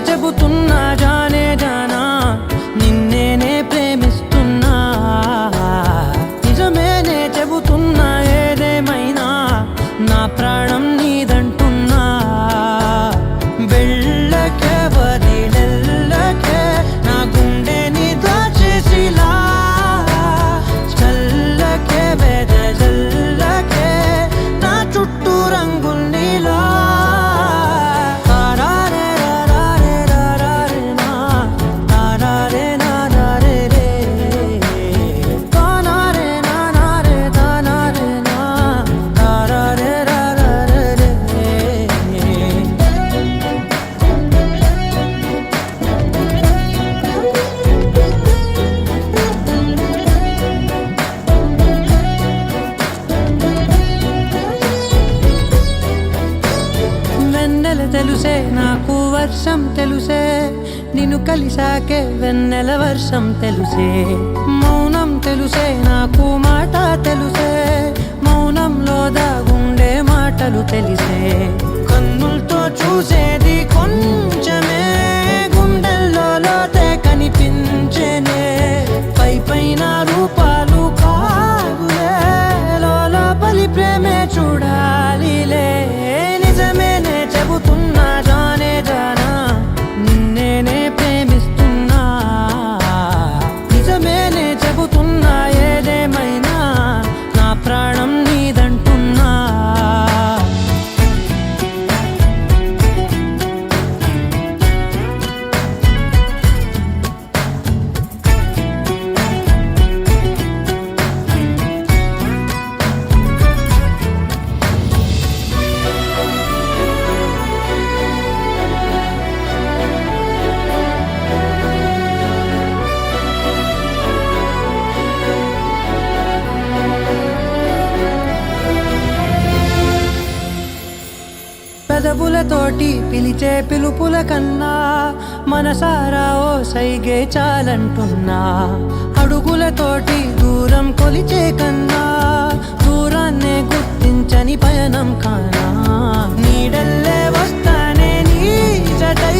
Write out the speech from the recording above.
చెబుతున్నా జానే జానా నిన్నేనే ప్రేమిస్తున్నా నిజమేనే చెబుతున్నా ఏదేమైనా నా ప్రాణం నీదంటున్నా వెళ్ళకే వదిలెళ్ళకే నా గుండెని దాచేసిలా చల్లకే వెదజల్లకే నా చుట్టూ రంగుల్నిలా తెలుసే నాకు వర్షం తెలుసే నిన్ను కలిసాకే వెన్నెల వర్షం తెలుసే మౌనం తెలుసే నాకు మాట తెలుసే మౌనంలో దాగుండే మాటలు తెలిసే కన్నులతో చూసేది కొంచెమే గుండెల్లో లోతే కనిపించేనే పై పైన రూపాలు కాదులే లోపలి ప్రేమే చూడాలిలే నిజమేనే చెబుతున్నా జానే జానా నిన్నేనే ప్రేమిస్తున్నా నిజమేనే చెబుతున్నా ఏదేమైనా నా ప్రాణం నీదంటున్నా పెదవులతోటి పిలిచే పిలుపుల కన్నా మనసారా ఓ సైగే చాలంటున్నా అడుగులతోటి దూరం కొలిచే కన్నా దూరాన్నే గుర్తించని పయనం కానా నీడల్లే వస్తానే నీ జటై